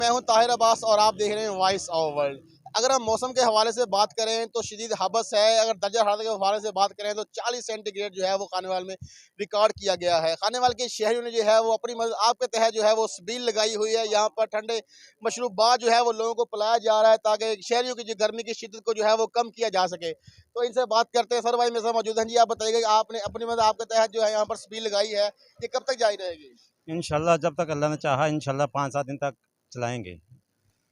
मैं हूं ताहिर अब्बास और आप देख रहे हैं वॉइस ऑफ वर्ल्ड। अगर हम मौसम के हवाले से बात करें तो शदीद हबस है। अगर दर्जा हरारत के हवाले से बात करें तो 40 सेंटीग्रेड जो है वो खानेवाल में रिकॉर्ड किया गया है। खानेवाल के शहरियों ने जो है वो अपनी मदद आपके तहत जो है वो छबील लगाई हुई है। यहाँ पर ठंडे मशरूबात जो है वो लोगों को पिलाया जा रहा है ताकि शहरियों की जो गर्मी की शिद्दत को जो है वो कम किया जा सके। तो इनसे बात करते हैं। सर भाई मेरे साथ मौजूद हैं जी, आप बताइएगा कि आपने अपनी मदद आपके तहत जो है यहाँ पर छबील लगाई है, ये कब तक जारी रहेगी? इंशाल्लाह जब तक अल्लाह ने चाहा इंशाल्लाह 5-7 दिन तक चलाएंगे।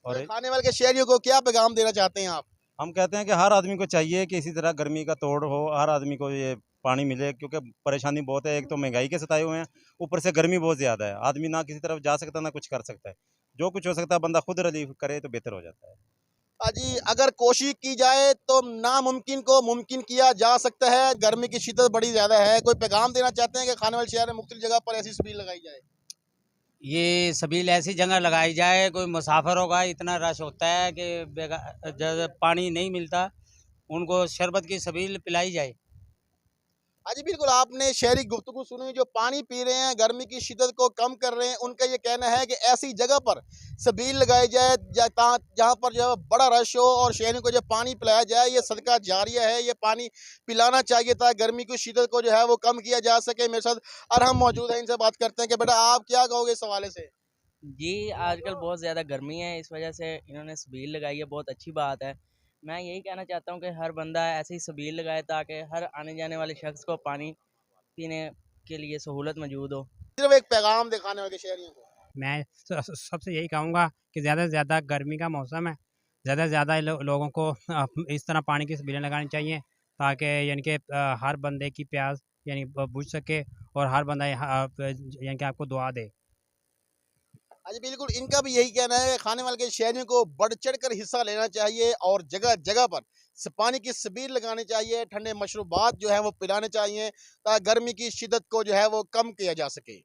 तो और खाने वाले के शहरियों को क्या पैगाम देना चाहते हैं आप? हम कहते हैं कि हर आदमी को चाहिए कि इसी तरह गर्मी का तोड़ हो, हर आदमी को ये पानी मिले, क्योंकि परेशानी बहुत है। एक तो महंगाई के सताए हुए हैं, ऊपर से गर्मी बहुत ज़्यादा है। आदमी ना किसी तरफ जा सकता ना कुछ कर सकता है। जो कुछ हो सकता है बंदा खुद रिलीफ करे तो बेहतर हो जाता है। जी, अगर कोशिश की जाए तो नामुमकिन को मुमकिन किया जा सकता है। गर्मी की शिद्दत बड़ी ज़्यादा है। कोई पैगाम देना चाहते हैं कि खाने वाले शहर में मुख्तलिफ जगह पर ऐसी छबील लगाई जाए? ये सबील ऐसी जगह लगाई जाए, कोई मुसाफिर होगा, इतना रश होता है कि जब पानी नहीं मिलता, उनको शरबत की सबील पिलाई जाए। जी बिल्कुल, आपने शहरी गुफ्तगू सुनी। जो पानी पी रहे हैं, गर्मी की शिद्दत को कम कर रहे हैं, उनका ये कहना है कि ऐसी जगह पर छबील लगाई जाए जहाँ पर जो है बड़ा रश हो और शहरियों को जो पानी पिलाया जाए। ये सदका जारिया है, ये पानी पिलाना चाहिए ताकि गर्मी की शिद्दत को जो है वो कम किया जा सके। मेरे साथ अरहम मौजूद है, इनसे बात करते हैं कि बेटा आप क्या कहोगे इस हवाले से? जी, आजकल बहुत ज़्यादा गर्मी है, इस वजह से इन्होंने छबील लगाई है, बहुत अच्छी बात है। मैं यही कहना चाहता हूँ कि हर बंदा ऐसे ही छबील लगाए ताकि हर आने जाने वाले शख्स को पानी पीने के लिए सहूलत मौजूद हो। सिर्फ एक पैगाम दिखाने वाले शहरियों को। मैं सबसे यही कहूँगा कि ज़्यादा से ज़्यादा गर्मी का मौसम है, ज़्यादा से ज़्यादा लोगों को इस तरह पानी की छबीलें लगानी चाहिए ताकि यानी कि हर बंदे की प्यास यानी बुझ सके और हर बंदा यानी कि आपको दुआ दे। जी बिल्कुल, इनका भी यही कहना है कि खाने वाले के शहरियों को बढ़ चढ़ कर हिस्सा लेना चाहिए और जगह जगह पर पानी की छबील लगानी चाहिए। ठंडे मशरूबात जो है वो पिलाने चाहिए ताकि गर्मी की शिद्दत को जो है वो कम किया जा सके।